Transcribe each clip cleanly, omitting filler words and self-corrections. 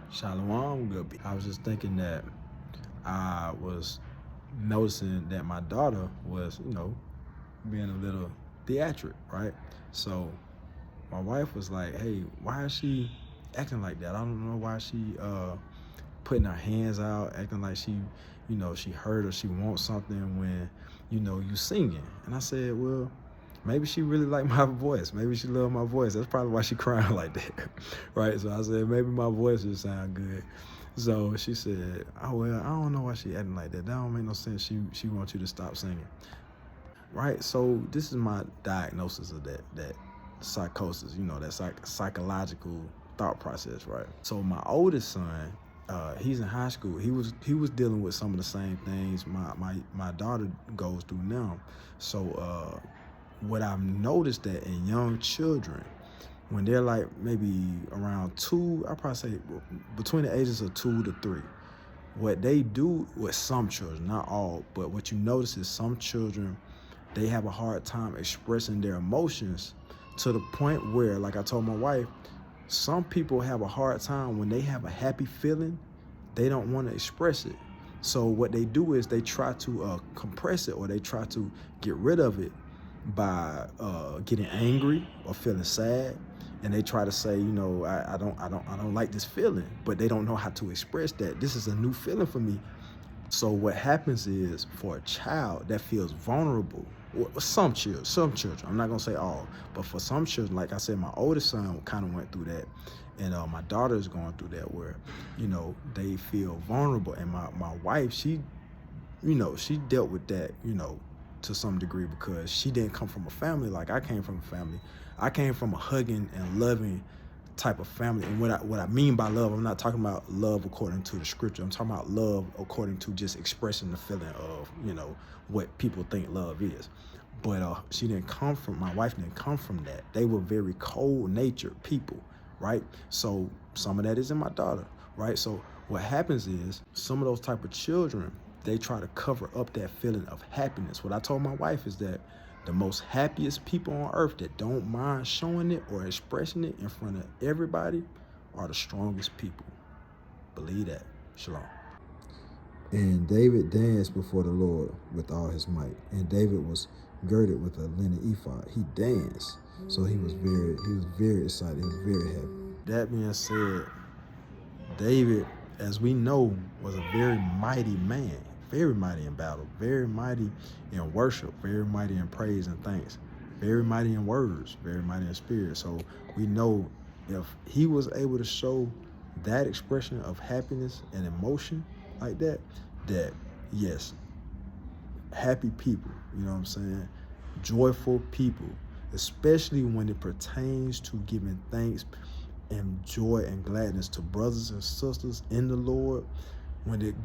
Shalom, good people. I was just thinking that I was noticing that my daughter was, being a little theatric, right? So my wife was like, hey, why is she acting like that? I don't know why she putting her hands out, acting like she hurt or she wants something when, you singing. And I said, well, maybe she really liked my voice. Maybe she loved my voice. That's probably why she crying like that, right? So I said, maybe my voice just sound good. So she said, oh, well, I don't know why she acting like that. That don't make no sense. She wants you to stop singing, right? So this is my diagnosis of that psychosis, that psychological thought process, right? So my oldest son, he's in high school. He was dealing with some of the same things my daughter goes through now. So what I've noticed that in young children, when they're like maybe around two, I probably say between the ages of 2 to 3, what they do with some children, not all, but what you notice is some children, they have a hard time expressing their emotions to the point where, like I told my wife, some people have a hard time when they have a happy feeling, they don't want to express it. So what they do is they try to compress it, or they try to get rid of it by getting angry or feeling sad, and they try to say, I don't like this feeling, but they don't know how to express that. This is a new feeling for me. So what happens is, for a child that feels vulnerable, some children, I'm not gonna say all, but for some children, like I said, my oldest son kind of went through that, and my daughter is going through that, where, they feel vulnerable. And my wife, she dealt with that, to some degree, because she didn't come from a family like I came from a family. I came from a hugging and loving type of family. And what I mean by love, I'm not talking about love according to the scripture. I'm talking about love according to just expressing the feeling of, what people think love is. But my wife didn't come from that. They were very cold-natured people, right? So some of that is in my daughter, right? So what happens is, some of those type of children, they try to cover up that feeling of happiness. What I told my wife is that the most happiest people on earth that don't mind showing it or expressing it in front of everybody are the strongest people. Believe that. Shalom. And David danced before the Lord with all his might. And David was girded with a linen ephod. He danced. So he was very excited. He was very happy. That being said, David, as we know, was a very mighty man, very mighty in battle, very mighty in worship, very mighty in praise and thanks, very mighty in words, very mighty in spirit. So we know, if he was able to show that expression of happiness and emotion like that, yes, happy people, you know what I'm saying? Joyful people, especially when it pertains to giving thanks and joy and gladness to brothers and sisters in the Lord, when it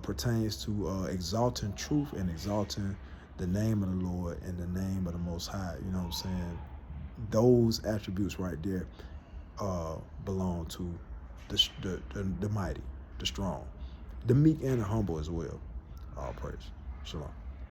pertains to exalting truth and exalting the name of the Lord and the name of the Most High. You know what I'm saying? Those attributes right there belong to the mighty, the strong, the meek and the humble as well. All praise. Shalom.